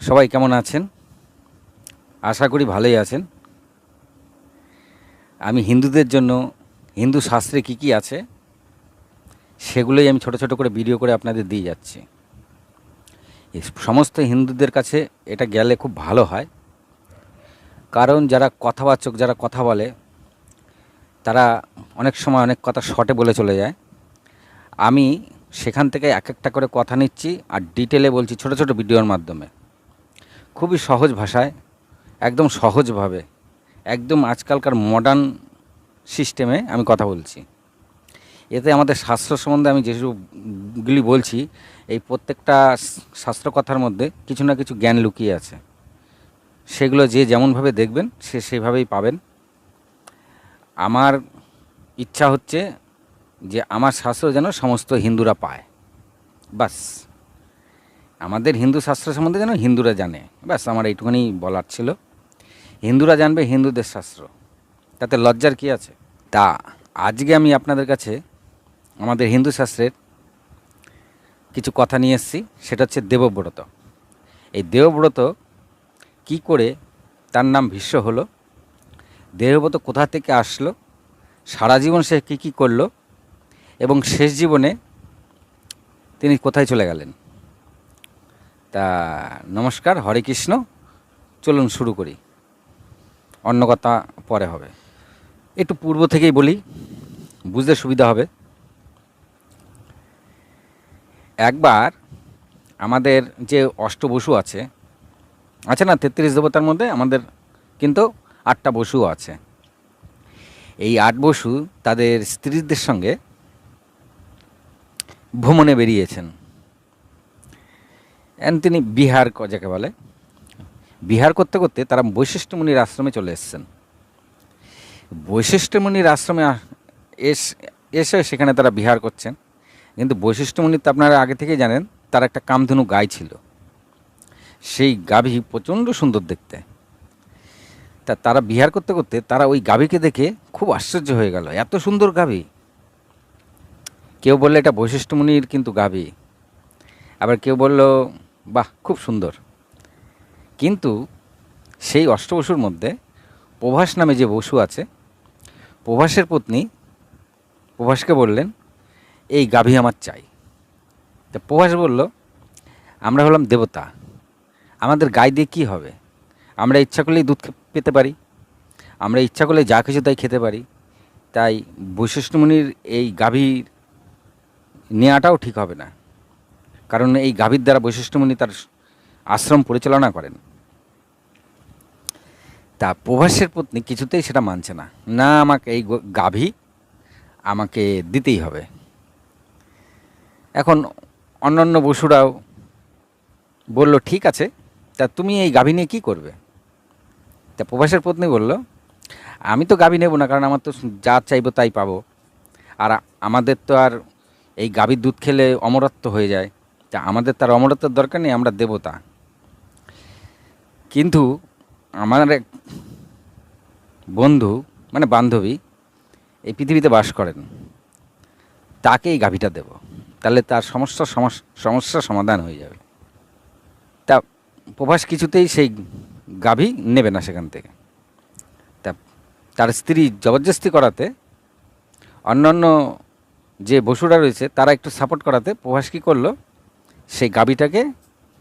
সবাই কেমন আছেন? আশা করি ভালোই আছেন। আমি হিন্দুদের জন্য হিন্দু শাস্ত্রে কী কী আছে সেগুলোই আমি ছোট ছোট করে ভিডিও করে আপনাদের দিয়ে যাচ্ছি। এই সমস্ত হিন্দুদের কাছে এটা গেলে খুব ভালো হয়, কারণ যারা কথাবাচক, যারা কথা বলে, তারা অনেক সময় অনেক কথা শর্টে বলে চলে যায়। আমি সেখান থেকে এক একটা করে কথা নিচ্ছি আর ডিটেলে বলছি ছোট ছোট ভিডিওর মাধ্যমে, খুবই সহজ ভাষায়, একদম সহজভাবে, একদম আজকালকার মডার্ন সিস্টেমে আমি কথা বলছি। এতে আমাদের শাস্ত্র সম্বন্ধে আমি যেসবগুলি বলছি, এই প্রত্যেকটা শাস্ত্র কথার মধ্যে কিছু না কিছু জ্ঞান লুকিয়ে আছে। সেগুলো যে যেমনভাবে দেখবেন সে সেভাবেই পাবেন। আমার ইচ্ছা হচ্ছে যে আমার শাস্ত্র যেন সমস্ত হিন্দুরা পায়, বাস। আমাদের হিন্দু শাস্ত্র সম্বন্ধে যেন হিন্দুরা জানে, ব্যাস। আমার এইটুকুনি বলার ছিল। হিন্দুরা জানবে হিন্দুদের শাস্ত্র, তাতে লজ্জার কী আছে? তা আজকে আমি আপনাদের কাছে আমাদের হিন্দু শাস্ত্রের কিছু কথা নিয়ে এসেছি। সেটা হচ্ছে দেবব্রত। এই দেবব্রত কি করে তার নাম ভীষ্ম হলো, দেবব্রত কোথা থেকে আসলো, সারা জীবন সে কী কী করলো, এবং শেষ জীবনে তিনি কোথায় চলে গেলেন। তা নমস্কার, হরে কৃষ্ণ। চলুন শুরু করি, অন্য কথা পরে হবে। একটু পূর্ব থেকেই বলি, বুঝতে সুবিধা হবে। একবার আমাদের যে অষ্টবসু আছে না, ৩৩ দেবতার মধ্যে আমাদের কিন্তু ৮টা বসুও আছে। এই ৮ বসু তাদের স্ত্রীদের সঙ্গে ভ্রমণে বেরিয়েছেন। তিনি বিহার যাকে বলে, বিহার করতে করতে তারা বৈশিষ্ট্য মুনির আশ্রমে চলে এসেছেন। বৈশিষ্ট্য মুনির আশ্রমে এসে সেখানে তারা বিহার করছেন। কিন্তু বৈশিষ্ট্য মুনির তো আপনারা আগে থেকেই জানেন, তার একটা কামধেনু গাই ছিল। সেই গাভী প্রচণ্ড সুন্দর দেখতে। তারা বিহার করতে করতে তারা ওই গাভীকে দেখে খুব আশ্চর্য হয়ে গেল, এত সুন্দর গাভী। কেউ বললো এটা বৈশিষ্ট্য মুনির কিন্তু গাভী, আবার কেউ বলল বাহ খুব সুন্দর। কিন্তু সেই অষ্টবসুর মধ্যে প্রভাস নামে যে বসু আছে, প্রভাসের পত্নী প্রভাসকে বললেন এই গাভী আমার চাই। তা প্রভাস বলল আমরা হলাম দেবতা, আমাদের গাই দিয়ে কী হবে? আমরা ইচ্ছা করলেই দুধ পেতে পারি, আমরা ইচ্ছা করলে যা কিছু তাই খেতে পারি। তাই বৈশিষ্ট্য মুনির এই গাভীর নেওয়াটাও ঠিক হবে না, কারণ এই গাভীর দ্বারা বৈশিষ্ট্য মুনি তার আশ্রম পরিচালনা করেন। তা প্রভাসের পত্নী কিছুতেই সেটা মানছে না, না আমাকে এই গাভী আমাকে দিতেই হবে। এখন অন্যান্য বসুরাও বলল ঠিক আছে, তা তুমি এই গাভী নিয়ে কী করবে? তা প্রভাসের পত্নী বলল আমি তো গাভী নেব না, কারণ আমার তো যা চাইবো তাই পাবো, আর আমাদের তো আর এই গাভীর দুধ খেলে অমরত্ব হয়ে যায়। তা আমাদের তার অমরত্বের দরকার নেই, আমরা দেবতা। কিন্তু আমার এক বন্ধু মানে বান্ধবী এই পৃথিবীতে বাস করেন, তাকে এই গাভীটা দেব, তাহলে তার সমস্যার সমাধান হয়ে যাবে। তা প্রভাস কিছুতেই সেই গাভী নেবে না সেখান থেকে। তা তার স্ত্রী জবরদস্তি করাতে, অন্যান্য যে বসুরা রয়েছে তারা একটু সাপোর্ট করাতে, প্রভাস কী করলো, সেই গাভীটাকে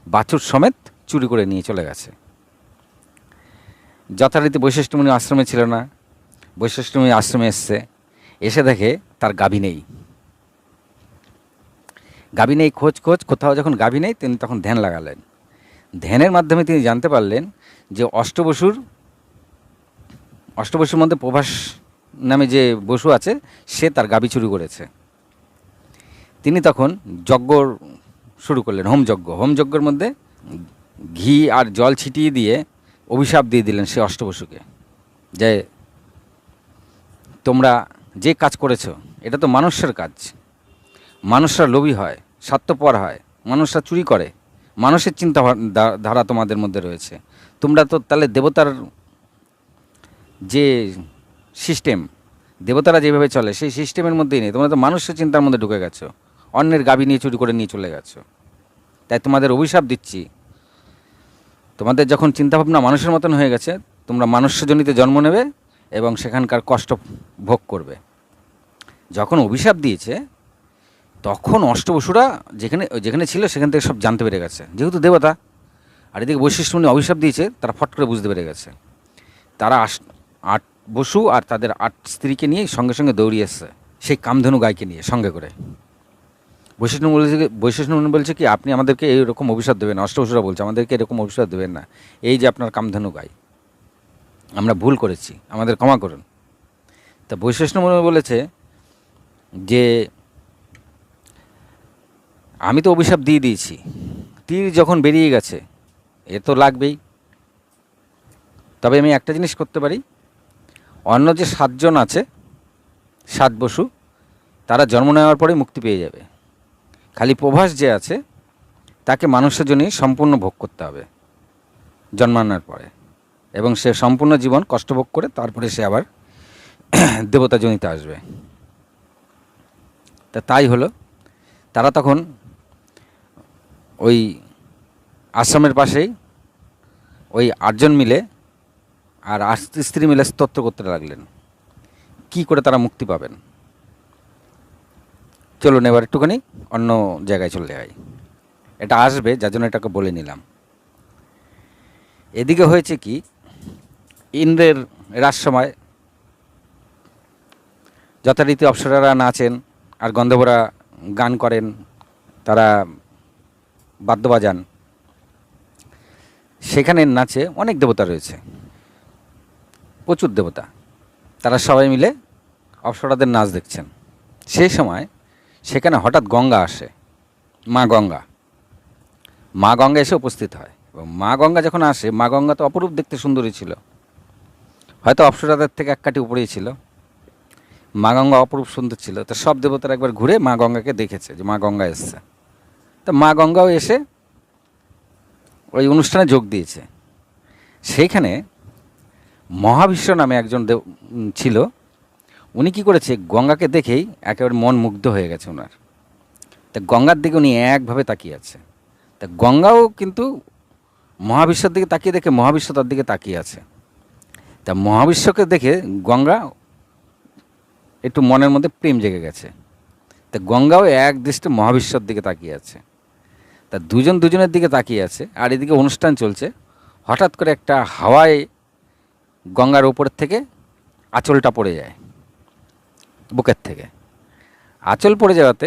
বাছুর সমেত চুরি করে নিয়ে চলে গেছে। যথারীতি বৈশিষ্ট্য মুনি আশ্রমে ছিল না, বৈশিষ্ট্য মুনি আশ্রমে এসে দেখে তার গাভী নেই। গাভী নেই, খোঁজ কোথাও যখন গাভী নেই, তিনি তখন ধ্যান লাগালেন। ধ্যানের মাধ্যমে তিনি জানতে পারলেন যে অষ্টবসুর মধ্যে প্রভাস নামে যে বসু আছে সে তার গাভী চুরি করেছে। তিনি তখন যজ্ঞ শুরু করলেন, হোমযজ্ঞের মধ্যে ঘি আর জল ছিটিয়ে দিয়ে অভিশাপ দিয়ে দিলেন সে অষ্টবসুকে, যে তোমরা যে কাজ করেছো এটা তো মানুষের কাজ, মানুষরা লোভী হয়, স্বার্থপর হয়, মানুষরা চুরি করে, মানুষের চিন্তা ধারা তোমাদের মধ্যে রয়েছে। তোমরা তো তাহলে দেবতার যে সিস্টেম, দেবতারা যেভাবে চলে সেই সিস্টেমের মধ্যেই নেই, তোমরা তো মানুষের চিন্তার মধ্যে ঢুকে গেছো, অন্যের গাভী নিয়ে চুরি করে নিয়ে চলে গেছো। তাই তোমাদের অভিশাপ দিচ্ছি, তোমাদের যখন চিন্তাভাবনা মানুষের মতন হয়ে গেছে, তোমরা মানুষ্যজনিতে জন্ম নেবে এবং সেখানকার কষ্ট ভোগ করবে। যখন অভিশাপ দিয়েছে তখন অষ্টবসুরা যেখানে যেখানে ছিল সেখান থেকে সব জানতে পেরে গেছে, যেহেতু দেবতা। আর এদিকে বৈশিষ্ট্য মুনি অভিশাপ দিয়েছে, তারা ফট করে বুঝতে পেরে গেছে। তারা 8 বসু আর তাদের 8 স্ত্রীকে নিয়ে সঙ্গে সঙ্গে দৌড়িয়ে এসছে সেই কামধেনু গাইকে নিয়ে সঙ্গে করে। বৈশিষ্ট্য মুনি বলছে কি, আপনি আমাদেরকে এইরকম অভিশাপ দেবেন না। অষ্টবসুরা বলছে, আমাদেরকে এরকম অভিশাপ দেবেন না। এই যে আপনার কামধেনু গাই, আমরা ভুল করেছি, আমাদের ক্ষমা করুন। তা বৈশিষ্ট্য মুনি বলেছে যে আমি তো অভিশাপ দিয়ে দিয়েছি, তীর যখন বেরিয়ে গেছে এ তো লাগবেই। তবে আমি একটা জিনিস করতে পারি, অন্য যে 7 জন আছে, 7 বসু, তারা জন্ম নেওয়ার পরে মুক্তি পেয়ে যাবে। খালি প্রভাস যে আছে তাকে মানুষের জন্যই সম্পূর্ণ ভোগ করতে হবে জন্মানোর পরে, এবং সে সম্পূর্ণ জীবন কষ্ট ভোগ করে তারপরে সে আবার দেবতা জনিতে আসবে। তা তাই হলো। তারা তখন ওই আশ্রমের পাশেই ওই 8 জন মিলে আর 8 স্ত্রী মিলে স্তোত্র করতে লাগলেন কি করে তারা মুক্তি পাবেন। চলুন এবার একটুখানি অন্য জায়গায় চলে যাই, এটা আসবে যার জন্য এটাকে বলে নিলাম। এদিকে হয়েছে কি, ইন্দ্রের রাজসময় যথারীতি অপ্সরারা নাচেন আর গন্ধর্বরা গান করেন, তারা বাদ্য বাজান। সেখানে নাচে অনেক দেবতা রয়েছে, প্রচুর দেবতা। তারা সবাই মিলে অপ্সরাদের নাচ দেখছেন। সেই সময় সেখানে হঠাৎ গঙ্গা আসে, মা গঙ্গা। মা গঙ্গা এসে উপস্থিত হয়, এবং মা গঙ্গা যখন আসে, মা গঙ্গা তো অপরূপ দেখতে সুন্দরী ছিল, হয়তো অপ্সরাদের থেকে এক কাঠি উপরেই ছিল। মা গঙ্গা অপরূপ সুন্দর ছিল। তো সব দেবতারা একবার ঘুরে মা গঙ্গাকে দেখেছে যে মা গঙ্গা এসছে। তো মা গঙ্গাও এসে ওই অনুষ্ঠানে যোগ দিয়েছে। সেইখানে মহাবিশ্ব নামে একজন ছিল। উনি কী করেছে, গঙ্গাকে দেখেই একেবারে মন মুগ্ধ হয়ে গেছে ওনার। তা গঙ্গার দিকে উনি একভাবে তাকিয়ে আছে। তা গঙ্গাও কিন্তু মহাবিশ্বর দিকে তাকিয়ে দেখে মহাবিশ্ব তার দিকে তাকিয়ে আছে। তা মহাবিশ্বকে দেখে গঙ্গা একটু মনের মধ্যে প্রেম জেগে গেছে। তা গঙ্গাও এক দৃষ্টে মহাবিশ্বর দিকে তাকিয়ে আছে। তা দুজন দুজনের দিকে তাকিয়ে আছে, আর এদিকে অনুষ্ঠান চলছে। হঠাৎ করে একটা হাওয়ায় গঙ্গার ওপর থেকে আঁচলটা পড়ে যায়, বুকের থেকে আঁচল পড়ে যাওয়াতে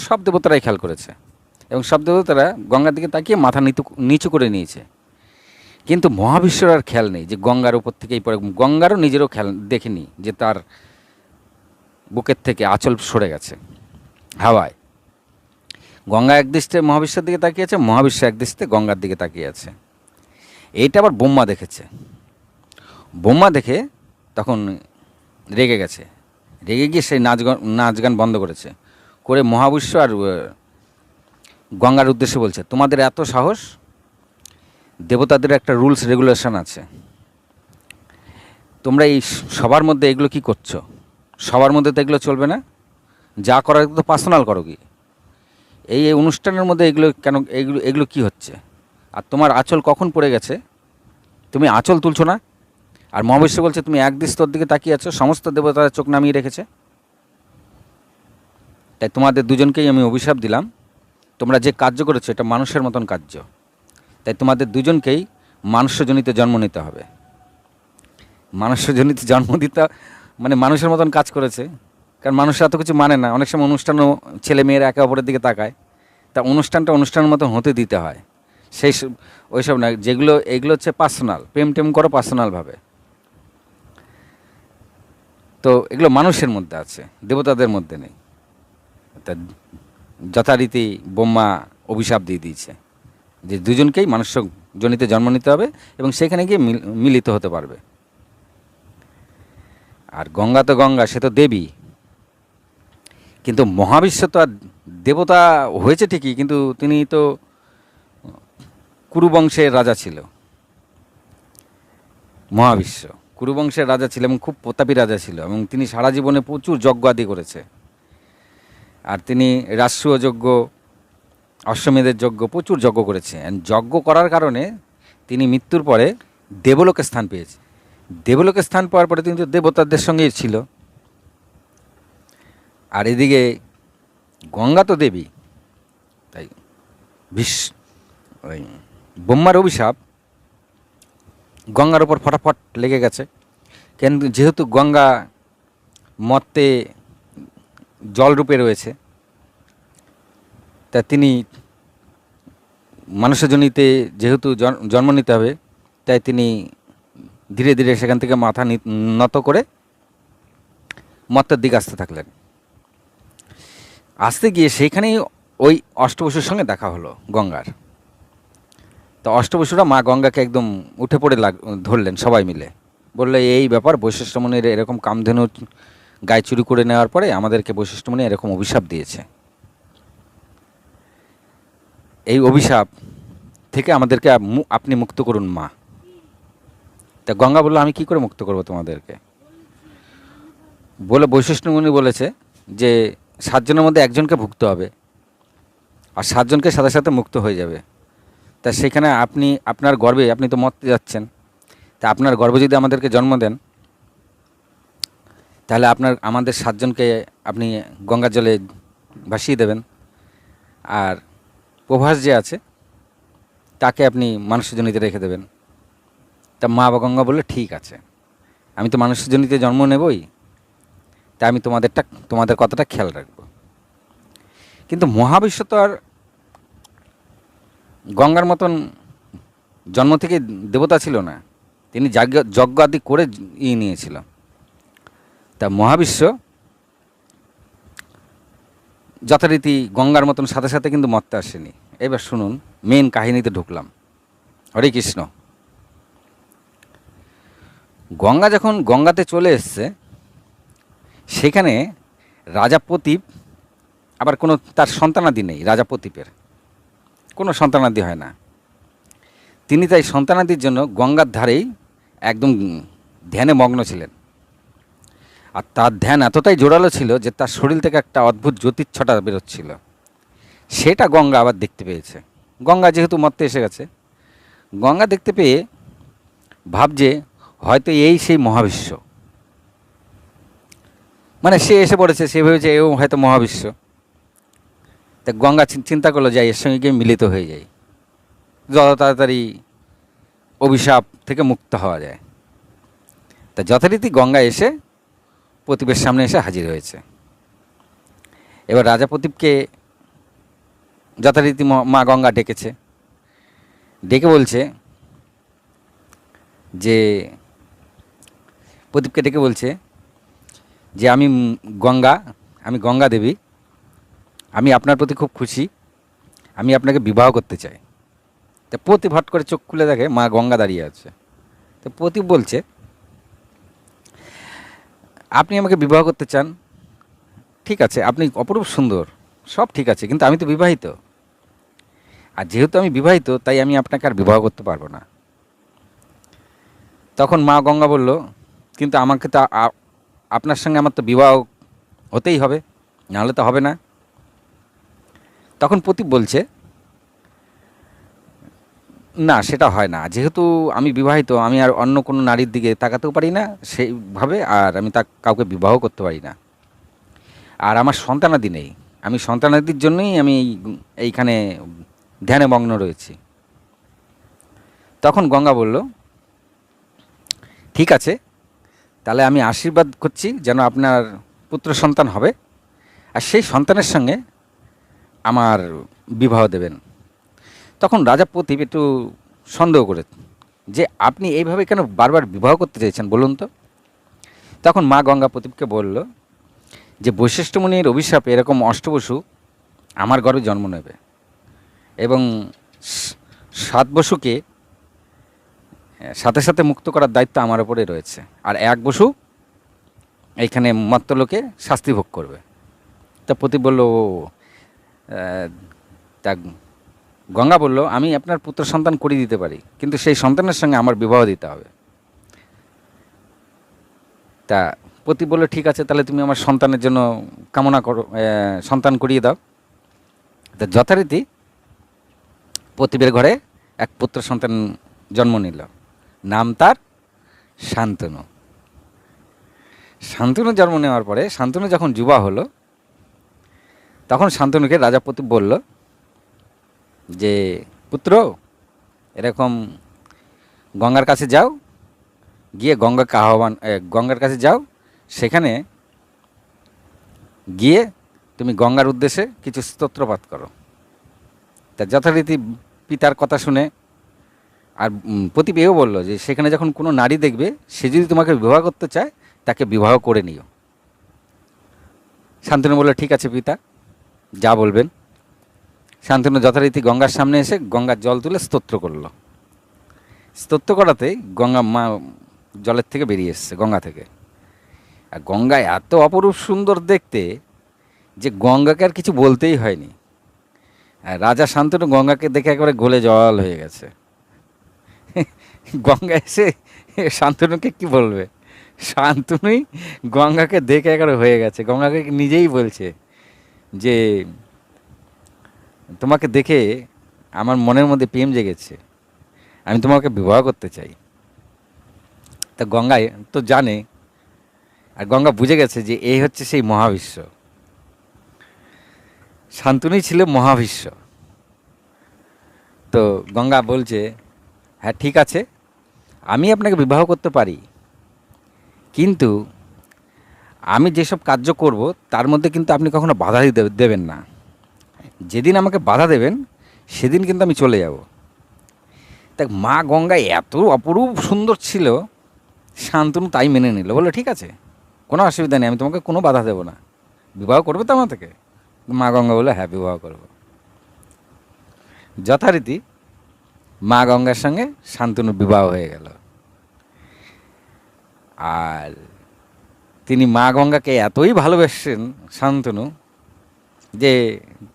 সব দেবতারাই খেয়াল করেছে, এবং সব দেবতারা গঙ্গার দিকে তাকিয়ে মাথা নিচু করে নিয়েছে। কিন্তু মহাবিশ্বর আর খেয়াল নেই যে গঙ্গার উপর থেকেই পড়ে। গঙ্গারও নিজেরও খেয়াল দেখেনি যে তার বুকের থেকে আঁচল সরে গেছে হাওয়ায়। গঙ্গা একদৃষ্টে মহাবিশ্বের দিকে তাকিয়ে আছে, মহাবিশ্ব একদৃষ্টে গঙ্গার দিকে তাকিয়ে আছে। এইটা আবার ব্রহ্মা দেখেছে। ব্রহ্মা দেখে তখন রেগে গেছে। রেগে গিয়ে সেই নাচ গান বন্ধ করেছে, করে মহাবিশ্ব আর গঙ্গার উদ্দেশ্যে বলছে, তোমাদের এত সাহস, দেবতাদের একটা রুলস রেগুলেশন আছে, তোমরা এই সবার মধ্যে এগুলো কি করছো? সবার মধ্যে তো এগুলো চলবে না, যা করার তো পার্সোনাল করো। কি এই অনুষ্ঠানের মধ্যে এগুলো কেন, এগুলো কি হচ্ছে? আর তোমার আঁচল কখন পড়ে গেছে, তুমি আঁচল তুলছো না? আর মহাবিশ্ব বলছে তুমি একদৃষ্টর দিকে তাকিয়ে আছো, সমস্ত দেবতারা চোখ নামিয়ে রেখেছে। তাই তোমাদের দুজনকেই আমি অভিশাপ দিলাম, তোমরা যে কার্য করেছো এটা মানুষের মতন কার্য, তাই তোমাদের দুজনকেই মানুষ্যজনিতে জন্ম নিতে হবে। মানুষ্যজনিতে জন্ম দিতে মানে মানুষের মতন কাজ করেছে, কারণ মানুষরা এত কিছু মানে না। অনেক সময় অনুষ্ঠানও ছেলে মেয়েরা একে অপরের দিকে তাকায়, তা অনুষ্ঠানটা অনুষ্ঠানের মতন হতে দিতে হয়। সেই ওইসব না, যেগুলো এগুলো হচ্ছে পার্সোনাল, প্রেম টেম করো পার্সোনালভাবে। তো এগুলো মানুষের মধ্যে আছে, দেবতাদের মধ্যে নেই। তা যথারীতি ব্রহ্মা অভিশাপ দিয়ে দিয়েছে যে দুজনকেই মানুষ্যজনিতে জন্ম নিতে হবে, এবং সেখানে গিয়ে মিলিত হতে পারবে। আর গঙ্গা তো গঙ্গা, সে তো দেবী, কিন্তু মহাবিশ্ব তো আর দেবতা হয়েছে ঠিকই, কিন্তু তিনি তো কুরুবংশের রাজা ছিল। মহাবিশ্ব কুরুবংশের রাজা ছিল এবং খুব প্রতাপী রাজা ছিল, এবং তিনি সারা জীবনে প্রচুর যজ্ঞ আদি করেছে। আর তিনি রাষ্ট্রীয় যজ্ঞ, অশ্বমেধের যজ্ঞ, প্রচুর যজ্ঞ করেছে। যজ্ঞ করার কারণে তিনি মৃত্যুর পরে দেবলোকে স্থান পেয়েছে। দেবলোকে স্থান পাওয়ার পরে তিনি তো দেবতাদের সঙ্গেই ছিল। আর এদিকে গঙ্গা তো দেবী, তাই ওই ব্রহ্মার অভিশাপ গঙ্গার ওপর ফটাফট লেগে গেছে। কিন্তু যেহেতু গঙ্গা মর্তে জলরূপে রয়েছে, তা তিনি মানুষের জনিতে যেহেতু জন্ম নিতে হবে, তাই তিনি ধীরে ধীরে সেখান থেকে মাথা নত করে মর্তের দিকে আসতে থাকলেন। আসতে গিয়ে সেইখানেই ওই অষ্টবসুর সঙ্গে দেখা হলো গঙ্গার। তো অষ্টবসুরা মা গঙ্গাকে একদম উঠে পড়ে ধরলেন সবাই মিলে, বললে এই ব্যাপার, বৈশিষ্ট্যমণির এরকম কামধেনু গায়ে চুরি করে নেওয়ার পরে আমাদেরকে বৈশিষ্ট্যমণি এরকম অভিশাপ দিয়েছে, এই অভিশাপ থেকে আমাদেরকে আপনি মুক্ত করুন মা। তা গঙ্গা বলল, আমি কি করে মুক্ত করব তোমাদেরকে? বলে বৈশিষ্ট্যমণি বলেছে যে 7 জনের মধ্যে একজনকে ভুগতে হবে, আর 7 জনকে সাথে সাথে মুক্ত হয়ে যাবে। তা সেখানে আপনি আপনার গর্ভে, আপনি তো মরতে যাচ্ছেন, তা আপনার গর্ভে যদি আমাদেরকে জন্ম দেন, তাহলে আমাদের 7 জনকে আপনি গঙ্গার জলে ভাসিয়ে দেবেন, আর প্রভাস যে আছে তাকে আপনি মানুষের জনিতে রেখে দেবেন। তা মা বা গঙ্গা বললে, ঠিক আছে, আমি তো মানুষের জনিতে জন্ম নেবই, তা আমি তোমাদের কথাটা খেয়াল রাখবো। কিন্তু মহাবিশ্ব তো আর গঙ্গার মতন জন্ম থেকে দেবতা ছিল না, তিনি যজ্ঞ আদি করে নিয়েছিল। তা মহাবিশ্ব যথারীতি গঙ্গার মতন সাথে সাথে কিন্তু মরতে আসেনি। এবার শুনুন, মেন কাহিনীতে ঢুকলাম। হরে কৃষ্ণ। গঙ্গা যখন গঙ্গাতে চলে এসছে, সেখানে রাজা প্রতীপ, আবার কোনো তার সন্তানাদি নেই, রাজা প্রতীপের কোনো সন্তানাদি হয় না। তিনি তাই সন্তানাদির জন্য গঙ্গার ধারেই একদম ধ্যানে মগ্ন ছিলেন। আর তার ধ্যান এতটাই জোরালো ছিল যে তার শরীর থেকে একটা অদ্ভুত জ্যোতিচ্ছটা বেরোচ্ছিল। সেটা গঙ্গা আবার দেখতে পেয়েছে। গঙ্গা যেহেতু মর্তে এসে গেছে, গঙ্গা দেখতে পেয়ে ভাবছে হয়তো এই সেই মহাবিশ্ব, মানে সে এসে পড়েছে, সে ভেবেছে এও হয়তো মহাবিশ্ব। তা গঙ্গা চিন্তা করলো যে এর সঙ্গে গিয়ে মিলিত হয়ে যায়, যত তাড়াতাড়ি অভিশাপ থেকে মুক্ত হওয়া যায়। তা যথারীতি গঙ্গা এসে প্রতীপের সামনে এসে হাজির হয়েছে। এবার রাজা প্রতীপকে যথারীতি মা গঙ্গা ডেকেছে, ডেকে বলছে যে, প্রদীপকে ডেকে বলছে যে আমি গঙ্গা দেবী, আমি আপনার প্রতি খুব খুশি, আমি আপনাকে বিবাহ করতে চাই। তা প্রদীপ হট করে চোখ খুলে দেখে মা গঙ্গা দাঁড়িয়ে আছে। তো প্রদীপ বলছে, আপনি আমাকে বিবাহ করতে চান, ঠিক আছে, আপনি অপরূপ সুন্দর, সব ঠিক আছে, কিন্তু আমি তো বিবাহিত, আর যেহেতু আমি বিবাহিত তাই আমি আপনাকে আর বিবাহ করতে পারবো না। তখন মা গঙ্গা বলল, কিন্তু আমাকে তো আপনার সঙ্গে আমার তো বিবাহ হতেই হবে, নাহলে তো হবে না। তখন প্রদীপ বলছে, না সেটা হয় না, যেহেতু আমি বিবাহিত, আমি আর অন্য কোনো নারীর দিকে তাকাতেও পারি না সেইভাবে, আর আমি কাউকে বিবাহ করতে পারি না, আর আমার সন্তানাদি নেই, আমি সন্তানাদির জন্যই আমি এইখানে ধ্যানে মগ্ন রয়েছি। তখন গঙ্গা বলল, ঠিক আছে, তাহলে আমি আশীর্বাদ করছি যেন আপনার পুত্র সন্তান হবে, আর সেই সন্তানের সঙ্গে আমার বিবাহ দেবেন। তখন রাজা প্রতীপ একটু সন্দেহ করে যে, আপনি এইভাবে কেন বারবার বিবাহ করতে চাইছেন বলুন তো। তখন মা গঙ্গা প্রতীপকে বলল যে, বৈশিষ্ট্যমণির অভিশাপে এরকম অষ্টবসু আমার গর্ভে জন্ম নেবে, এবং 7 বসুকে সাথে সাথে মুক্ত করার দায়িত্ব আমার ওপরে রয়েছে, আর 1 বসু এইখানে মর্তলোকে শাস্তি ভোগ করবে। তা প্রতীপ বলল, তা গঙ্গা বলল, আমি আপনার পুত্র সন্তান করিয়ে দিতে পারি, কিন্তু সেই সন্তানের সঙ্গে আমার বিবাহ দিতে হবে। তা প্রতীপ বলল, ঠিক আছে, তাহলে তুমি আমার সন্তানের জন্য কামনা করো, সন্তান করিয়ে দাও। তা যথারীতি প্রতীপের ঘরে এক পুত্র সন্তান জন্ম নিল। নাম তার শান্তনু। শান্তনু জন্ম নেওয়ার পরে শান্তনু যখন যুবা হলো, তখন শান্তনুকে রাজা প্রতীপ বলল যে, পুত্র, এরকম গঙ্গার কাছে যাও, গিয়ে গঙ্গার কাছে যাও, সেখানে গিয়ে তুমি গঙ্গার উদ্দেশ্যে কিছু স্তোত্রপাঠ করো। তা যথারীতি পিতার কথা শুনে, আর প্রতীপ এও বললো যে সেখানে যখন কোনো নারী দেখবে, সে যদি তোমাকে বিবাহ করতে চায়, তাকে বিবাহ করে নিও। শান্তনু বলল, ঠিক আছে পিতা, যা বলবেন। শান্তনু যথারীতি গঙ্গার সামনে এসে গঙ্গার জল তুলে স্তোত্র করলো। স্তোত্র করাতেই গঙ্গা মা জলের থেকে বেরিয়ে এসছে, গঙ্গা থেকে। আর গঙ্গা এত অপরূপ সুন্দর দেখতে যে গঙ্গাকে আর কিছু বলতেই হয়নি। আর রাজা শান্তনু গঙ্গাকে দেখে একেবারে গলে জল হয়ে গেছে। গঙ্গা এসে শান্তনুকে কি বলবে? শান্তনুই গঙ্গাকে দেখে একেবারে হয়ে গেছে। গঙ্গাকে নিজেই বলছে যে, তোমাকে দেখে আমার মনের মধ্যে প্রেম জেগেছে, আমি তোমাকে বিবাহ করতে চাই। তা গঙ্গায় তো জানে, আর গঙ্গা বুঝে গেছে যে এই হচ্ছে সেই মহাবিশ্ব। শান্তনুই ছিল মহাবিশ্ব। তো গঙ্গা বলছে, হ্যাঁ ঠিক আছে, আমি আপনাকে বিবাহ করতে পারি, কিন্তু আমি যেসব কার্য করব তার মধ্যে কিন্তু আপনি কখনো বাধা দেবেন না। যেদিন আমাকে বাধা দেবেন সেদিন কিন্তু আমি চলে যাব। তা মা গঙ্গা এত অপরূপ সুন্দর ছিল, শান্তনু তাই মেনে নিল। বললো, ঠিক আছে, কোনো অসুবিধা নেই, আমি তোমাকে কোনো বাধা দেবো না। বিবাহ করবে তো আমার থেকে? মা গঙ্গা বললো, হ্যাঁ বিবাহ করব। যথারীতি মা গঙ্গার সঙ্গে শান্তনুর বিবাহ হয়ে গেল। আর তিনি মা গঙ্গাকে এতই ভালোবাসেন শান্তনু যে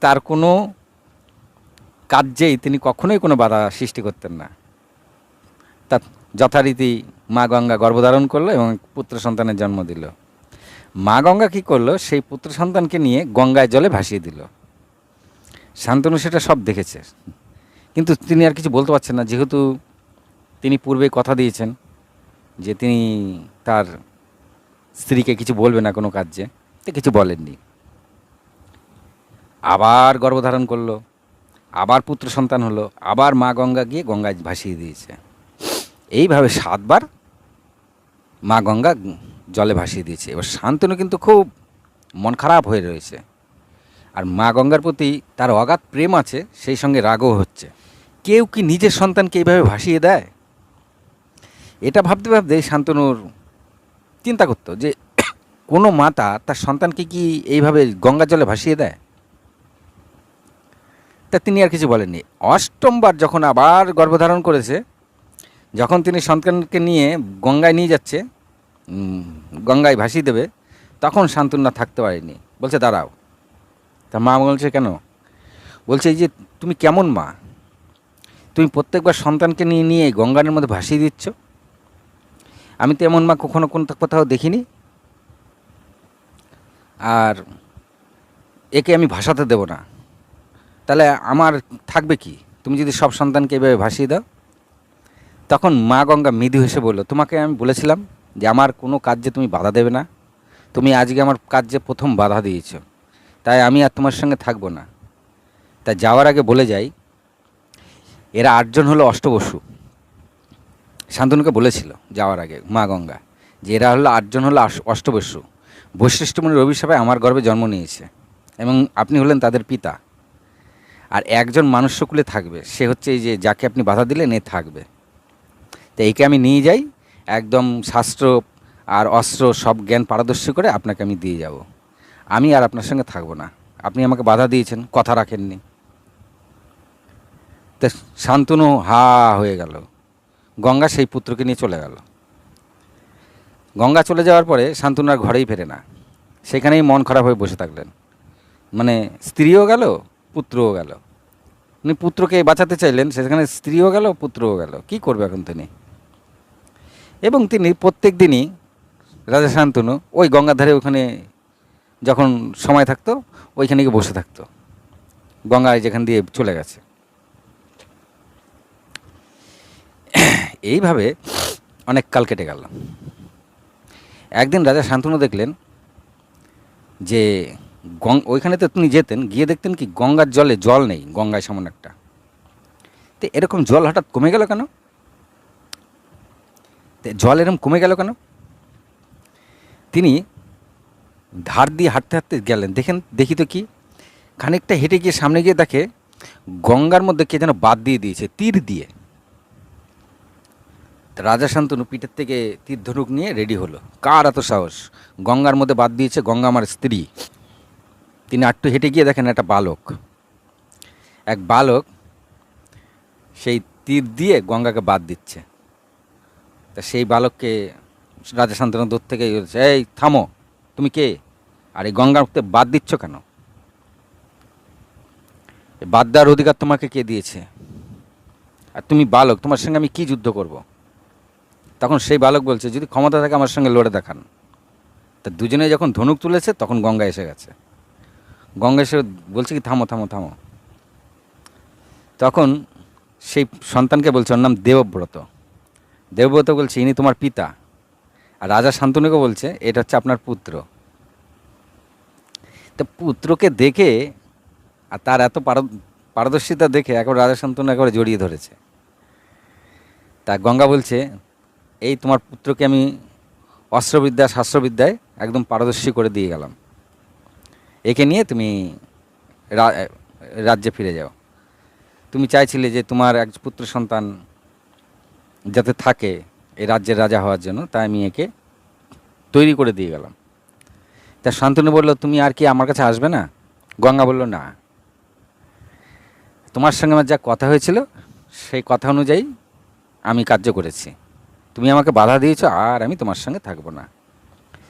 তার কোনো কার্যেই তিনি কখনোই কোনো বাধা সৃষ্টি করতেন না। তা যথারীতি মা গঙ্গা গর্ভধারণ করলো এবং পুত্র সন্তানের জন্ম দিল। মা গঙ্গা কী করলো, সেই পুত্র সন্তানকে নিয়ে গঙ্গায় জলে ভাসিয়ে দিল। শান্তনু সেটা সব দেখেছে, কিন্তু তিনি আর কিছু বলতে পারছেন না, যেহেতু তিনি পূর্বে কথা দিয়েছেন যে তিনি তার স্ত্রীকে কিছু বলবে না কোনো কার্যে, তো কিছু বলেননি। আবার গর্ভধারণ করলো, আবার পুত্র সন্তান হলো, আবার মা গঙ্গা গিয়ে গঙ্গায় ভাসিয়ে দিয়েছে। এইভাবে 7 বার মা গঙ্গা জলে ভাসিয়ে দিয়েছে। এবার শান্তনু কিন্তু খুব মন খারাপ হয়ে রয়েছে, আর মা গঙ্গার প্রতি তার অগাধ প্রেম আছে, সেই সঙ্গে রাগও হচ্ছে। কেউ কি নিজের সন্তানকে এইভাবে ভাসিয়ে দেয়? এটা ভাবতে ভাবতে শান্তনুর চিন্তা করতো যে কোনো মাতা তার সন্তানকে কি এইভাবে গঙ্গা জলে ভাসিয়ে দেয়? তা তিনি আর কিছু বলেননি। 8ম বার যখন আবার গর্ভধারণ করেছে, যখন তিনি সন্তানকে নিয়ে গঙ্গায় নিয়ে যাচ্ছে, গঙ্গায় ভাসিয়ে দেবে, তখন শান্তনু আর থাকতে পারেনি। বলছে, দাঁড়াও। তা মা বলছে, কেন? বলছে, এই যে তুমি কেমন মা, তুমি প্রত্যেকবার সন্তানকে নিয়ে নিয়ে গঙ্গার মধ্যে ভাসিয়ে দিচ্ছ। আমি তো এমন মা কখনো কোথাও দেখিনি, আর একে আমি ভাসাতে দেব না। তাহলে আমার থাকবে কি, তুমি যদি সব সন্তানকে এভাবে ভাসিয়ে দাও? তখন মা গঙ্গা মৃদু হেসে বলল, তোমাকে আমি বলেছিলাম যে আমার কোনো কাজে তুমি বাধা দেবে না, তুমি আজকে আমার কাজে প্রথম বাধা দিয়েছ, তাই আমি আর তোমার সঙ্গে থাকবো না। তাই যাওয়ার আগে বলে যাই, এরা 8জন হলো অষ্টবসু। শান্তনুকে বলেছিল যাওয়ার আগে মা গঙ্গা যে এরা হলো 8জন হলো অষ্টবসু, বৈশিষ্ট্য মুনির অভিশাপে আমার গর্ভে জন্ম নিয়েছে, এবং আপনি হলেন তাদের পিতা। আর একজন মানুষ্যকুলে থাকবে, সে হচ্ছে এই যে যাকে আপনি বাধা দিলেন, এ থাকবে। তো একে আমি নিয়ে যাই, একদম শাস্ত্র আর অস্ত্র সব জ্ঞান পারদর্শী করে আপনাকে আমি দিয়ে যাব। আমি আর আপনার সঙ্গে থাকবো না, আপনি আমাকে বাধা দিয়েছেন, কথা রাখেননি। তো শান্তনু হা হয়ে গেল। গঙ্গা সেই পুত্রকে নিয়ে চলে গেল। গঙ্গা চলে যাওয়ার পরে শান্তনু আর ঘরেই ফেরে না, সেখানেই মন খারাপ হয়ে বসে থাকলেন। মানে স্ত্রীও গেল, পুত্রও গেল। উনি পুত্রকে বাঁচাতে চাইলেন, সেখানে স্ত্রীও গেল, পুত্রও গেল। কি করবে এখন তিনি? এবং তিনি প্রত্যেক দিনই, রাজা শান্তনু ওই গঙ্গার ধারে ওখানে যখন সময় থাকতো ওইখানে গিয়ে বসে থাকতো, গঙ্গায় যেখান দিয়ে চলে গেছে। এইভাবে অনেক কাল কেটে গেল। একদিন রাজা শান্তনু দেখলেন যে ওইখানে তো তিনি যেতেন, গিয়ে দেখতেন কি গঙ্গার জলে জল নেই, গঙ্গায় সামান্য একটা। তো এরকম জল হঠাৎ কমে গেল কেন? জল এরকম কমে গেল কেন? তিনি ধার দিয়ে হাঁটতে হাঁটতে গেলেন, দেখি তো কি, খানিকটা হেঁটে গিয়ে সামনে গিয়ে দেখে গঙ্গার মধ্যে কে যেন বাদ দিয়ে দিয়েছে তীর দিয়ে। রাজা শান্তনু পিঠের থেকে তীর ধনুক নিয়ে রেডি হলো। কার এত সাহস, গঙ্গার মধ্যে বাদ দিয়েছে, গঙ্গা আমার স্ত্রী। তিনি একটু হেঁটে গিয়ে দেখেন এক বালক সেই তীর দিয়ে গঙ্গাকে বাদ দিচ্ছে। তা সেই বালককে রাজা শান্তনু দূর থেকে বলছে, এই থামো, তুমি কে, আর এই গঙ্গাতে বাদ দিচ্ছ কেন? বাদ দেওয়ার অধিকার তোমাকে কে দিয়েছে? আর তুমি বালক, তোমার সঙ্গে আমি কি যুদ্ধ করব? তখন সেই বালক বলছে, যদি ক্ষমতা থাকে আমার সঙ্গে লড়ে দেখান। তা দুজনে যখন ধনুক তুলেছে তখন গঙ্গা এসে গেছে। গঙ্গা এসে বলছে কি, থামো থামো থামো। তখন সেই সন্তানকে বলছে, ওর নাম দেবব্রত। দেবব্রত বলছে, ইনি তোমার পিতা। আর রাজা শান্তনুকে বলছে, এটা হচ্ছে আপনার পুত্র। তো পুত্রকে দেখে আর তার এত পারদর্শিতা দেখে একবার রাজা শান্তনু একেবারে জড়িয়ে ধরেছে। তা গঙ্গা বলছে, এই তোমার পুত্রকে আমি অস্ত্রবিদ্যা শাস্ত্রবিদ্যায় একদম পারদর্শী করে দিয়ে গেলাম, একে নিয়ে তুমি রাজ্যে ফিরে যাও। তুমি চাইছিলে যে তোমার এক পুত্র সন্তান যাতে থাকে এই রাজ্যের রাজা হওয়ার জন্য, তাই আমি একে তৈরি করে দিয়ে গেলাম। তা শান্তনু বলল, তুমি আর কি আমার কাছে আসবে না? গঙ্গা বলল, না, তোমার সঙ্গে আমার যা কথা হয়েছিল সেই কথা অনুযায়ী আমি কার্য করেছি। তুমি আমাকে বাধা দিয়েছ, আর আমি তোমার সঙ্গে থাকবো না।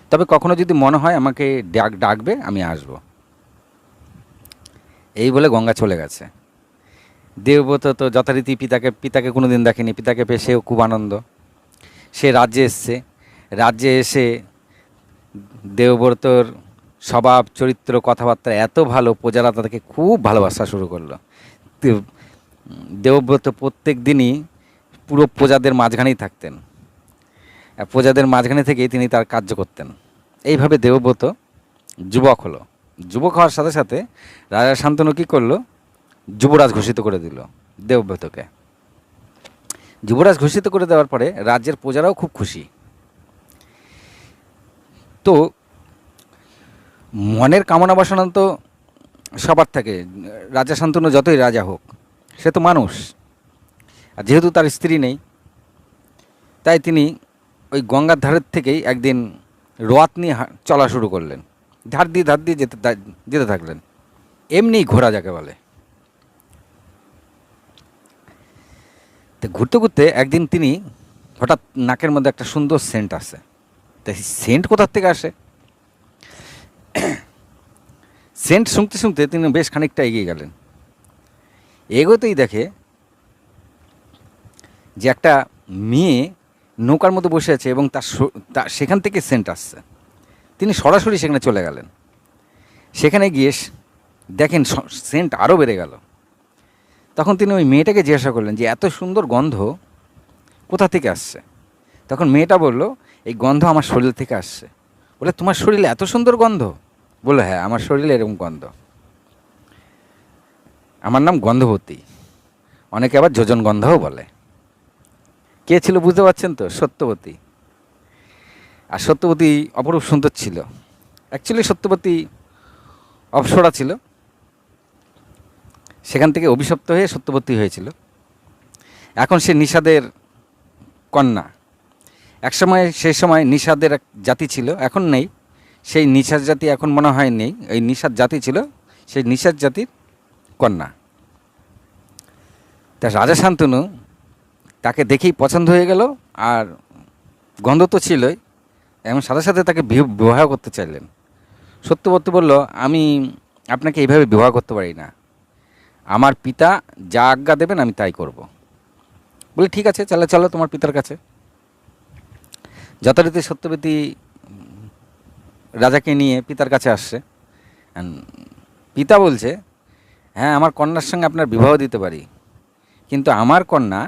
তবে কখনো যদি মনে হয় আমাকে ডাকবে, আমি আসব। এই বলে গঙ্গা চলে গেছে। দেবব্রত তো যথারীতি পিতাকে কোনো দিন দেখেনি, পিতাকে পেয়ে সেও খুব আনন্দ। সে রাজ্যে এসছে। রাজ্যে এসে দেবব্রতর স্বভাব চরিত্র কথাবার্তা এত ভালো, প্রজারা তাকে খুব ভালোবাসা শুরু করলো। দেবব্রত প্রত্যেক দিনই পুরো প্রজাদের মাঝখানেই থাকতেন। প্রজাদের মাঝখানে থেকেই তিনি তার কার্য করতেন। এইভাবে দেবব্রত যুবক হলো। যুবক হওয়ার সাথে সাথে রাজা শান্তনু কী করলো, যুবরাজ ঘোষিত করে দিল দেবব্রতকে। যুবরাজ ঘোষিত করে দেওয়ার পরে রাজ্যের প্রজারাও খুব খুশি। তো মনের কামনা বাসনা তো সবার থাকে। রাজা শান্তনু যতই রাজা হোক, সে তো মানুষ। আর যেহেতু তার স্ত্রী নেই, তাই তিনি ওই গঙ্গার ধারের থেকেই একদিন রথ নিয়ে চলা শুরু করলেন। ধার দিয়ে যেতে থাকলেন। এমনি ঘোরা যাকে বলে। তো ঘুরতে ঘুরতে একদিন তিনি হঠাৎ নাকের মধ্যে একটা সুন্দর সেন্ট আসে। তা সেন্ট কোথার থেকে আসে? সেন্ট শুনতে শুনতে তিনি বেশ খানিকটা এগিয়ে গেলেন। এগোতেই দেখে যে একটা মেয়ে নৌকার মধ্যে বসে আছে এবং সেখান থেকে সেন্ট আসছে। তিনি সরাসরি সেখানে চলে গেলেন। সেখানে গিয়ে দেখেন সেন্ট আরও বেড়ে গেল। তখন তিনি ওই মেয়েটাকে জিজ্ঞাসা করলেন যে এত সুন্দর গন্ধ কোথা থেকে আসছে? তখন মেয়েটা বলল, এই গন্ধ আমার শরীর থেকে আসছে। বলে, তোমার শরীরে এত সুন্দর গন্ধ? বললো, হ্যাঁ, আমার শরীরে এরকম গন্ধ। আমার নাম গন্ধবতী, অনেকে আবার যোজন গন্ধাও বলে। কে ছিল বুঝতে পারছেন তো? সত্যবতী। আর সত্যবতী অপরূপ সুন্দর ছিল। অ্যাকচুয়ালি সত্যবতী অপ্সরা ছিল, সেখান থেকে অভিশপ্ত হয়ে সত্যবতী হয়েছিল। এখন সে নিষাদের কন্যা। সেই সময় নিষাদের এক জাতি ছিল, এখন নেই। সেই নিষাদ জাতি এখন মনে হয় নেই। এই নিষাদ জাতি ছিল, সেই নিষাদ জাতির কন্যা। তা রাজা শান্তনু তাকে দেখেই পছন্দ হয়ে গেল, আর গন্ধ তো ছিলই, এবং সাথে সাথে তাকে বিবাহ করতে চাইলেন। সত্যবতী বলল, আমি আপনাকে এইভাবে বিবাহ করতে পারি না, আমার পিতা যা আজ্ঞা দেবেন আমি তাই করব। বলে, ঠিক আছে, চলো তোমার পিতার কাছে। যথারীতি সত্যবতী রাজাকে নিয়ে পিতার কাছে আসছে। পিতা বলছে, হ্যাঁ, আমার কন্যার সঙ্গে আপনার বিবাহ দিতে পারি, কিন্তু আমার কন্যা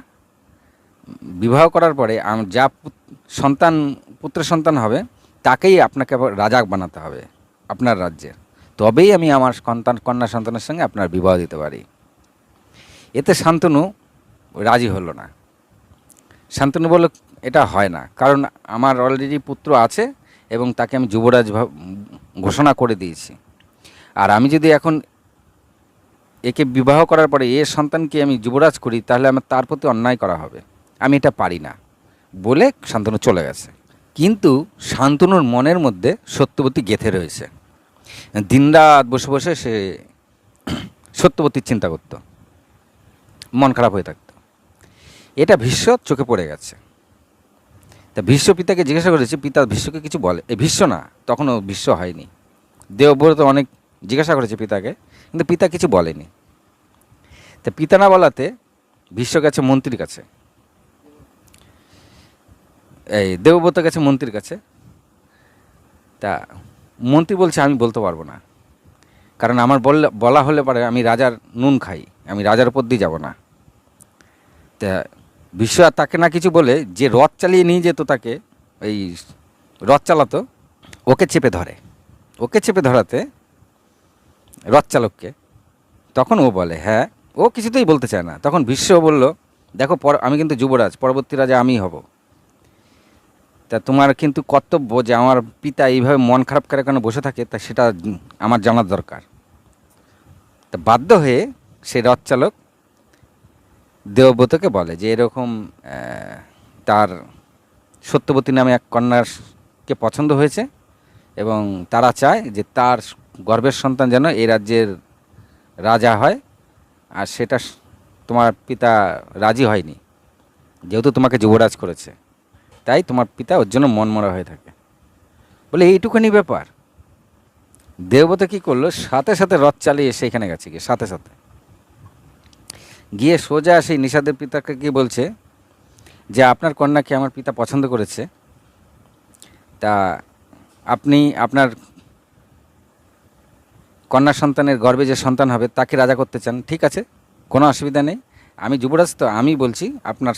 বিবাহ করার পরে যা সন্তান পুত্র সন্তান হবে তাকেই আপনাকে আবার রাজা বানাতে হবে আপনার রাজ্যের, তবেই আমি আমার কন্যা সন্তানের সঙ্গে আপনার বিবাহ দিতে পারি। এতে শান্তনু রাজি হলো না। শান্তনু বলল, এটা হয় না, কারণ আমার অলরেডি পুত্র আছে এবং তাকে আমি যুবরাজ ঘোষণা করে দিয়েছি। আর আমি যদি এখন একে বিবাহ করার পরে এর সন্তানকে আমি যুবরাজ করি, তাহলে আমার তার প্রতি অন্যায় করা হবে, আমি এটা পারি না বলে শান্তনু চলে গেছে। কিন্তু শান্তনুর মনের মধ্যে সত্যবতী গেঁথে রয়েছে। দিনরাত বসে বসে সে সত্যবতীর চিন্তা করত, মন খারাপ হয়ে থাকতো। এটা ভীষ্ম চোখে পড়ে গেছে। তা ভীষ্ম পিতাকে জিজ্ঞাসা করেছে, পিতা ভীষ্মকে কিছু বলে? ভীষ্ম না, তখনও ভীষ্ম হয়নি। দেবব্রত অনেক জিজ্ঞাসা করেছে পিতাকে, কিন্তু পিতা কিছু বলেনি। তা পিতা না বলাতে ভীষ্ম গেছে মন্ত্রীর কাছে, এই দেবব্রত গেছে মন্ত্রীর কাছে। তা মন্ত্রী বলছে, আমি বলতে পারবো না, কারণ আমার বলা হলে পরে আমি রাজার নুন খাই, আমি রাজার উপর দিয়ে যাব না। তা ভীষ্ম আর তাকে না কিছু বলে, যে রথ চালিয়ে নিয়ে যেত তাকে, এই রথ চালাতো, ওকে চেপে ধরে। ওকে চেপে ধরাতে রথ চালককে, তখন ও বলে হ্যাঁ, ও কিছুতেই বলতে চায় না। তখন ভীষ্ম বলল, দেখো আমি কিন্তু যুবরাজ, পরবর্তী রাজা আমিই হব। তা তোমার কিন্তু কর্তব্য যে আমার পিতা এইভাবে মন খারাপ করে কেন বসে থাকে, তা সেটা আমার জানার দরকার। তা বাধ্য হয়ে সেই রথ চালক দেবব্রতকে বলে যে এরকম তার সত্যবতী নামে এক কন্যাকে পছন্দ হয়েছে এবং তারা চায় যে তার গর্ভের সন্তান যেন এই রাজ্যের রাজা হয়, আর সেটা তোমার পিতা রাজি হয়নি, যেহেতু তোমাকে যুবরাজ করেছে, তাই তোমার পিতা ওর জন্য মনমরা হয়ে থাকে। বলে এইটুকুনি ব্যাপার। দেবব্রত কী করলো, সাথে সাথে রথ চালিয়ে সেইখানে গেছে, গিয়ে সাথে সাথে গিয়ে সোজা সেই নিষাদের পিতাকে গিয়ে বলছে যে আপনার কন্যাকে আমার পিতা পছন্দ করেছে, তা আপনি আপনার কন্যা সন্তানের গর্ভে যে সন্তান হবে তাকে রাজা করতে চান, ঠিক আছে, কোনো অসুবিধা নেই, আমি যুবরাজ তো আমি বলছি আপনার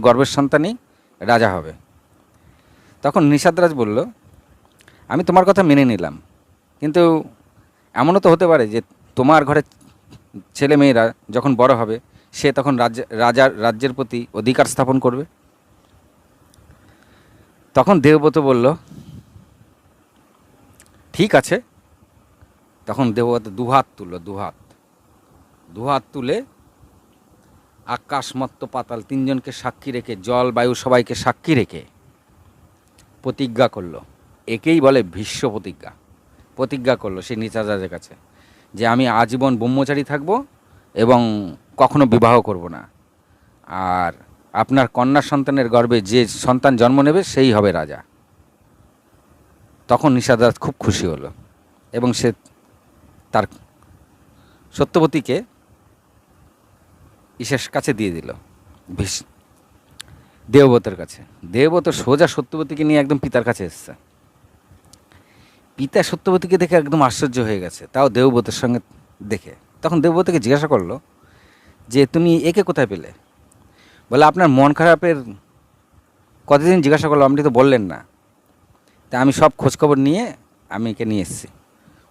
গর্ভের সন্তানই রাজা হবে। তখন নিষাদরাজ বলল, আমি তোমার কথা মেনে নিলাম, কিন্তু এমনও তো হতে পারে যে তোমার ঘরে ছেলে মেয়েরা যখন বড় হবে সে তখন রাজ্যের প্রতি অধিকার স্থাপন করবে। তখন দেবব্রত বলল, ঠিক আছে। তখন দেবব্রত দুহাত তুলে আকাশ মত্ত পাতাল তিনজনকে সাক্ষী রেখে, জল বায়ু সবাইকে সাক্ষী রেখে প্রতিজ্ঞা করলো। একেই বলে ভীষ্ম প্রতিজ্ঞা করলো সেই নিষাদরাজের কাছে যে আমি আজীবন ব্রহ্মচারী থাকব এবং কখনো বিবাহ করব না, আর আপনার কন্যা সন্তানের গর্ভে যে সন্তান জন্ম নেবে সেই হবে রাজা। তখন নিষাদরাজ খুব খুশি হলো এবং সে তার সত্যবতীকে ঈশের কাছে দিয়ে দিল, দেবব্রতের কাছে। দেবব্রত সোজা সত্যবতীকে নিয়ে একদম পিতার কাছে এসছে। পিতা সত্যবতীকে দেখে একদম আশ্চর্য হয়ে গেছে, তাও দেবব্রতের সঙ্গে দেখে। তখন দেবব্রতকে জিজ্ঞাসা করলো যে তুমি একে কোথায় পেলে? বলে আপনার মন খারাপের কতদিন জিজ্ঞাসা করলো, আপনি তো বললেন না, তা আমি সব খোঁজখবর নিয়ে আমি একে নিয়ে এসেছি।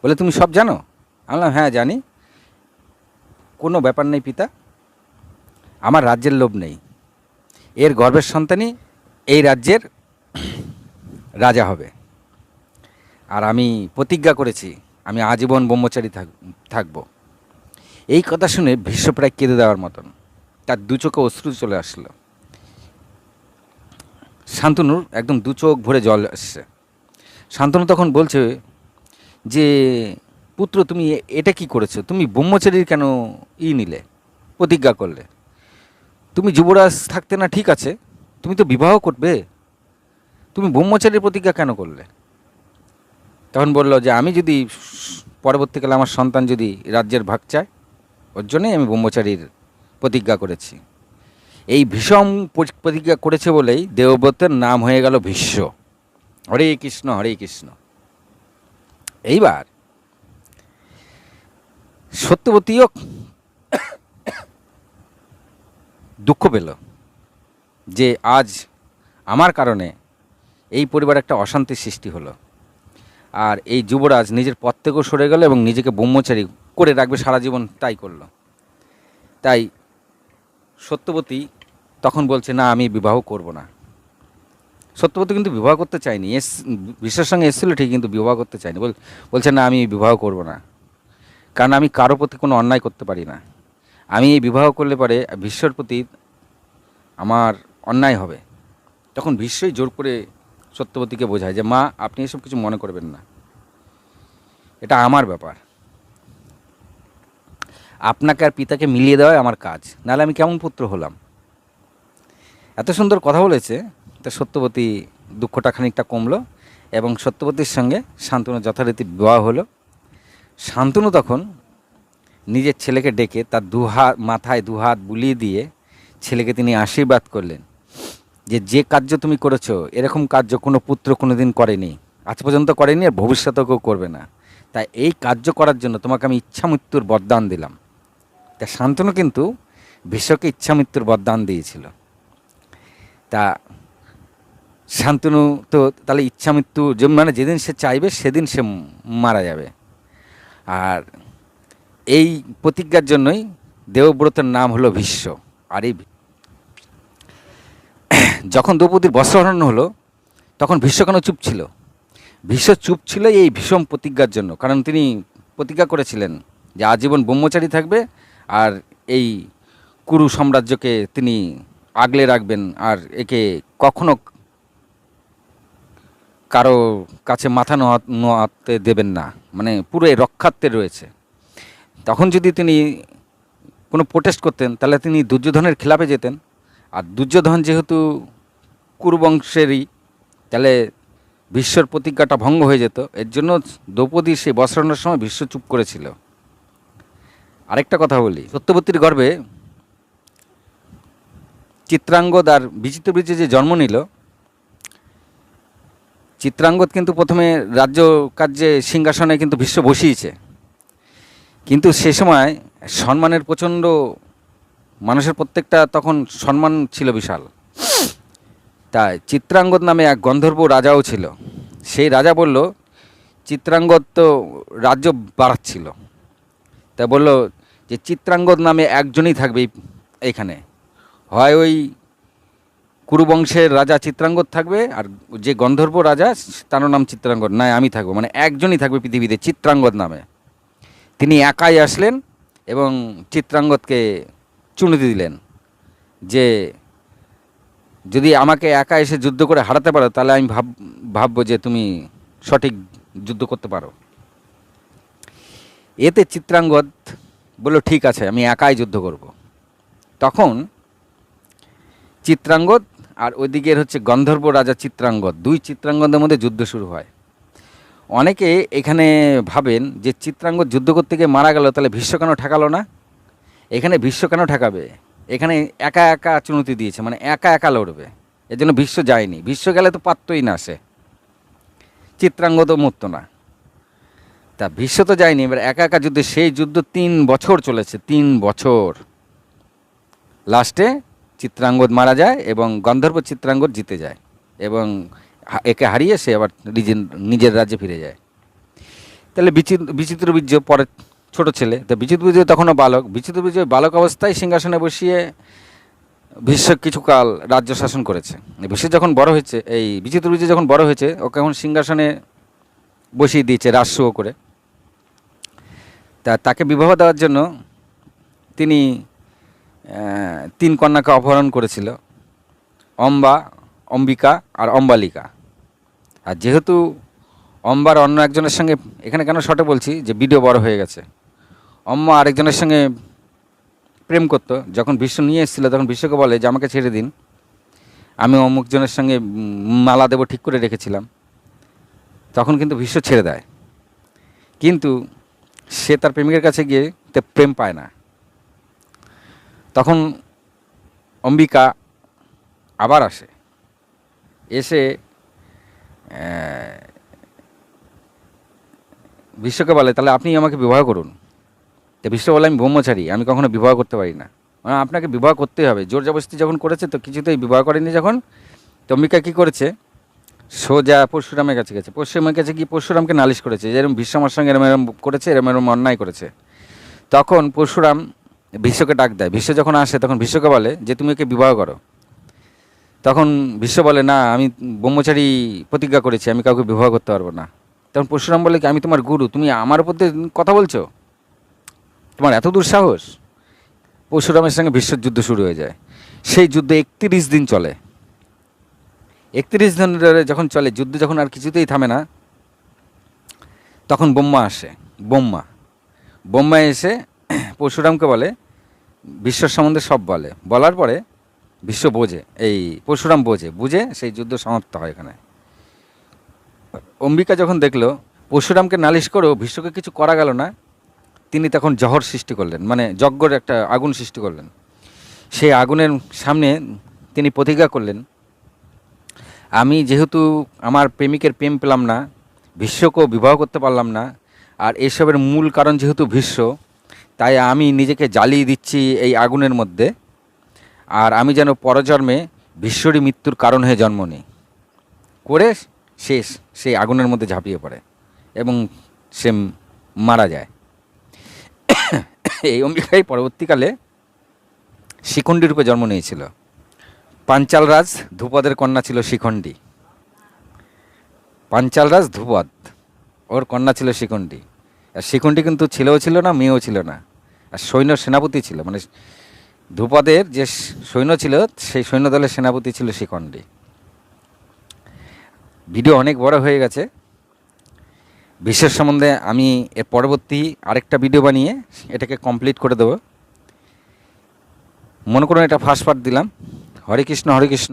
বলে তুমি সব জানো? আমি বললাম হ্যাঁ জানি। কোনো ব্যাপার নেই পিতা, আমার রাজ্যের লোভ নেই, এর গর্ভের সন্তানই এই রাজ্যের রাজা হবে, আর আমি প্রতিজ্ঞা করেছি আমি আজীবন ব্রহ্মচারী থাকব। এই কথা শুনে ভীষ্ম প্রায় কেঁদে দেওয়ার মতন, তার দু চোখে অশ্রু চলে আসলো। শান্তনুর একদম দু চোখ ভরে জল আসছে। শান্তনু তখন বলছে যে পুত্র তুমি এটা কি করেছো, তুমি ব্রহ্মচারীর কেন নিলে, প্রতিজ্ঞা করলে? তুমি যুবরাজ থাকতে না ঠিক আছে, তুমি তো বিবাহ করবে, তুমি ব্রহ্মচারীর প্রতিজ্ঞা কেন করলে? তখন বলল যে আমি যদি পরবর্তীকালে আমার সন্তান যদি রাজ্যের ভাগ চায়, ওর জন্যই আমি ব্রহ্মচারীর প্রতিজ্ঞা করেছি। এই ভীষণ প্রতিজ্ঞা করেছে বলেই দেবব্রতের নাম হয়ে গেল ভীষ্ম। হরে কৃষ্ণ হরে কৃষ্ণ। এইবার সত্যবতীও দুঃখ পেল যে আজ আমার কারণে এই পরিবারে একটা অশান্তির সৃষ্টি হলো। আর এই যুবরাজ নিজের পথ থেকেও সরে গেল এবং নিজেকে ব্রহ্মচারী করে রাখবে সারা জীবন, তাই করলো। তাই সত্যবতী তখন বলছে, না আমি বিবাহ করব না। সত্যবতী কিন্তু বিবাহ করতে চায়নি, বিশ্বের সঙ্গে এসেছিলো ঠিক, কিন্তু বিবাহ করতে চায়নি। বলছে না আমি বিবাহ করব না, কারণ আমি কারো প্রতি কোনো অন্যায় করতে পারি না। আমি এই বিবাহ করলে পরে বিশ্বর প্রতি আমার অন্যায় হবে। তখন বিশ্বই জোর করে সত্যবতীকে বোঝায় যে মা আপনি এসব কিছু মনে করবেন না, এটা আমার ব্যাপার, আপনাকে আর পিতাকে মিলিয়ে দেওয়াই আমার কাজ, নাহলে আমি কেমন পুত্র হলাম। এত সুন্দর কথা বলেছে। তা সত্যবতী দুঃখটা খানিকটা কমলো এবং সত্যবতীর সঙ্গে শান্তনু যথারীতি বিবাহ হলো। শান্তনু তখন নিজের ছেলেকে ডেকে তার মাথায় দুহাত বুলিয়ে দিয়ে ছেলেকে তিনি আশীর্বাদ করলেন যে যে কার্য তুমি করেছো এরকম কার্য কোনো পুত্র কোনো দিন করেনি, আজ পর্যন্ত করেনি, আর ভবিষ্যতেও কেউ করবে না। তাই এই কার্য করার জন্য তোমাকে আমি ইচ্ছা মৃত্যুর বরদান দিলাম। তা শান্তনু কিন্তু বিশ্বকে ইচ্ছা মৃত্যুর বরদান দিয়েছিল। তা শান্তনু তো তাহলে ইচ্ছা মৃত্যু মানে যেদিন সে চাইবে সেদিন সে মারা যাবে। আর এই প্রতিজ্ঞার জন্যই দেবব্রতের নাম হলো ভীষ্ম। আর এই যখন দ্রৌপদীর বস্ত্রহরণ হলো তখন ভীষ্ম কেন চুপ ছিল? ভীষ্ম চুপ ছিল এই ভীষণ প্রতিজ্ঞার জন্য, কারণ তিনি প্রতিজ্ঞা করেছিলেন যে আজীবন ব্রহ্মচারী থাকবে আর এই কুরু সাম্রাজ্যকে তিনি আগলে রাখবেন আর একে কখনো কারো কাছে মাথা নোয়াতে দেবেন না, মানে পুরো এই রক্ষাত্বে রয়েছে। তখন যদি তিনি কোনো প্রোটেস্ট করতেন তাহলে তিনি দুর্যোধনের খেলাপে যেতেন, আর দুর্যোধন যেহেতু কুরুবংশেরই, তাহলে ভীষ্মর প্রতিজ্ঞাটা ভঙ্গ হয়ে যেত। এর জন্য দ্রৌপদী সেই বস্ত্রহরণের সময় ভীষ্ম চুপ করেছিল। আরেকটা কথা বলি, সত্যবতীর গর্ভে চিত্রাঙ্গদ আর বিচিত্রবীর্যে যে জন্ম নিল, চিত্রাঙ্গদ কিন্তু প্রথমে রাজ্য কার্যে সিংহাসনে কিন্তু ভীষ্ম বসিয়েছে, কিন্তু সে সময় সম্মানের প্রচণ্ড, মানুষের প্রত্যেকটা তখন সম্মান ছিল বিশাল। তাই চিত্রাঙ্গদ নামে এক গন্ধর্ব রাজাও ছিল। সেই রাজা বলল, চিত্রাঙ্গদ তো রাজ্য বাড়াচ্ছিল, তা বলল যে চিত্রাঙ্গদ নামে একজনই থাকবে এইখানে, হয় ওই কুরুবংশের রাজা চিত্রাঙ্গদ থাকবে, আর যে গন্ধর্ব রাজা তারও নাম চিত্রাঙ্গদ, নয় আমি থাকবো, মানে একজনই থাকবে পৃথিবীতে চিত্রাঙ্গদ নামে। তিনি একাই আসলেন এবং চিত্রাঙ্গদকে চুনতি দিলেন যে যদি আমাকে একা এসে যুদ্ধ করে হারাতে পারো তাহলে আমি ভাববো যে তুমি সঠিক যুদ্ধ করতে পারো। এতে চিত্রাঙ্গদ বলল ঠিক আছে আমি একাই যুদ্ধ করব। তখন চিত্রাঙ্গদ আর ওইদিকের হচ্ছে গন্ধর্ব রাজা চিত্রাঙ্গদ, দুই চিত্রাঙ্গদের মধ্যে যুদ্ধ শুরু হয়। অনেকে এখানে ভাবেন যে চিত্রাঙ্গদ যুদ্ধ করতে গিয়ে মারা গেল, তাহলে ভীষ্ম কেন ঠেকালো না? এখানে ভীষ্ম কেন ঠেকাবে? এখানে একা একা চুনতি দিয়েছে, মানে একা একা লড়বে, এর জন্য ভীষ্ম যায়নি। ভীষ্ম গেলে তো পারতই না, সে চিত্রাঙ্গদও মরতো না। তা ভীষ্ম তো যায়নি, এবার একা একা যুদ্ধে, সেই যুদ্ধ 3 বছর চলেছে, 3 বছর। লাস্টে চিত্রাঙ্গদ মারা যায় এবং গন্ধর্ব চিত্রাঙ্গদ জিতে যায় এবং একে হারিয়ে সে আবার নিজের রাজ্যে ফিরে যায়। তাহলে বিচিত্রবীর্য পরে ছোট ছেলে, তা বিচিত্রবীর্য তখনও বালক, বিচিত্রবীর্য বালক অবস্থায় সিংহাসনে বসিয়ে ভীষ্ম কিছুকাল রাজ্য শাসন করেছে। ভীষ্ম যখন বড় হয়েছে, এই বিচিত্রবীর্য যখন বড় হয়েছে ওকে এখন সিংহাসনে বসিয়ে দিয়েছে রাজসূয় করে। তাকে বিবাহ দেওয়ার জন্য তিনি 3 কন্যাকে অপহরণ করেছিল, অম্বিকা আর অম্বালিকা। আর যেহেতু অম্বার অন্য একজনের সঙ্গে, এখানে কেন শর্টে বলছি যে ভিডিও বড় হয়ে গেছে, অম্বা আরেকজনের সঙ্গে প্রেম করতো। যখন ভীষ্ম নিয়ে এসেছিলো তখন ভীষ্মকে বলে যে আমাকে ছেড়ে দিন, আমি অমুকজনের সঙ্গে মালা দেব ঠিক করে রেখেছিলাম। তখন কিন্তু ভীষ্ম ছেড়ে দেয়, কিন্তু সে তার প্রেমিকের কাছে গিয়ে প্রেম পায় না। তখন অম্বিকা আবার আসে, এসে ভীষ্মকে বলে তাহলে আপনি আমাকে বিবাহ করুন। তো ভীষ্ম বলে আমি ব্রহ্মচারী, আমি কখনো বিবাহ করতে পারি না। মানে আপনাকে বিবাহ করতেই হবে, জোর জবরদস্তি যখন করেছে তো কিছুতেই বিবাহ করেনি যখন, তো অম্বিকা কী করেছে, সোজা পরশুরামের কাছে গেছে, পরশুরামের কাছে গিয়ে পরশুরামকে নালিশ করেছে যে এরম ভীষ্ম আমার সঙ্গে এরম এরম করেছে, এরম এরম অন্যায় করেছে। তখন পরশুরাম ভীষ্মকে ডাক দেয়, ভীষ্ম যখন আসে তখন ভীষ্মকে বলে যে তুমি একে বিবাহ করো। তখন ভীষ্ম বলে না, আমি ব্রহ্মচারী প্রতিজ্ঞা করেছি, আমি কাউকে বিবাহ করতে পারবো না। তখন পরশুরাম বলে কি আমি তোমার গুরু, তুমি আমার উপর দিয়ে কথা বলছো, তোমার এত দুঃসাহস। পরশুরামের সঙ্গে ভীষ্মের যুদ্ধ শুরু হয়ে যায়। সেই যুদ্ধ 31 দিন চলে। 31 দিন ধরে যখন চলে যুদ্ধ, যখন আর কিছুতেই থামে না, তখন ব্রহ্মা আসে। ব্রহ্মা এসে পরশুরামকে বলে, বিশ্বর সম্বন্ধে সব বলে, বলার পরে বিশ্ব বোঝে, এই পরশুরাম বুঝে সেই যুদ্ধ সমাপ্ত হয় এখানে। অম্বিকা যখন দেখলো পরশুরামকে নালিশ করেও বিশ্বকে কিছু করা গেল না, তিনি তখন জহর সৃষ্টি করলেন, মানে যজ্ঞর একটা আগুন সৃষ্টি করলেন। সেই আগুনের সামনে তিনি প্রতিজ্ঞা করলেন, আমি যেহেতু আমার প্রেমিকের প্রেম পেলাম না, ভীষ্মকেও বিবাহ করতে পারলাম না, আর এসবের মূল কারণ যেহেতু ভীষ্ম, তাই আমি নিজেকে জ্বালিয়ে দিচ্ছি এই আগুনের মধ্যে, আর আমি যেন পরজন্মে ভীষ্মরই মৃত্যুর কারণ হয়ে জন্ম নিই করে সেই আগুনের মধ্যে ঝাঁপিয়ে পড়ে এবং সে মারা যায়। এই অম্বিকাই পরবর্তীকালে শিখণ্ডী রূপে জন্ম নিয়েছিল। পাঞ্চাল রাজ ধ্রুপদের কন্যা ছিল শিখণ্ডী। পাঞ্চাল রাজ ধ্রুপদ, ওর কন্যা ছিল শিখণ্ডী। আর শিখণ্ডী কিন্তু ছেলেও ছিল না, মেয়েও ছিল না, আর সৈন্য সেনাপতি ছিল, মানে ধ্রুপদের যে সৈন্য ছিল সেই সৈন্যদলের সেনাপতি ছিল শিখণ্ডী। ভিডিও অনেক বড় হয়ে গেছে, বিশ্বের সম্বন্ধে আমি এর পরবর্তী আরেকটা ভিডিও বানিয়ে এটাকে কমপ্লিট করে দেবো। মনে করুন এটা ফার্স্ট পার্ট দিলাম। হরে কৃষ্ণ হরে কৃষ্ণ।